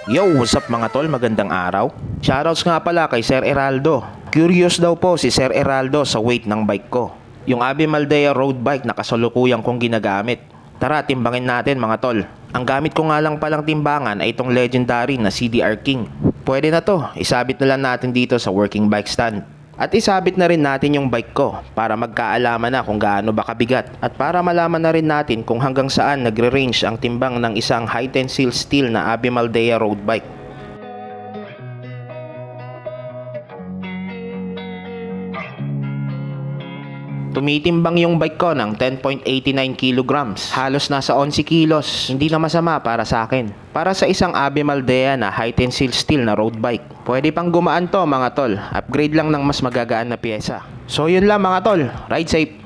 Yo, what's up mga tol? Magandang araw. Shoutouts nga pala kay Sir Eraldo. Curious daw po si Sir Eraldo sa weight ng bike ko. Yung Abby Maldea road bike na kasalukuyang kong ginagamit. Tara, timbangin natin mga tol. Ang gamit ko nga lang palang timbangan ay itong legendary na CDR King. Pwede na to, isabit na lang natin dito sa working bike stand. At isabit na rin natin yung bike ko para magkaalaman na kung gaano ba kabigat at para malaman na rin natin kung hanggang saan nagre-range ang timbang ng isang high tensile steel na Abby Maldea road bike. Tumitimbang yung bike ko ng 10.89 kilograms. Halos nasa 11 kilos. Hindi na masama para sa akin. Para sa isang Abby Maldea na high tensile steel na road bike. Pwede pang gumaan to mga tol. Upgrade lang ng mas magagaan na pyesa. So yun lang mga tol. Ride safe!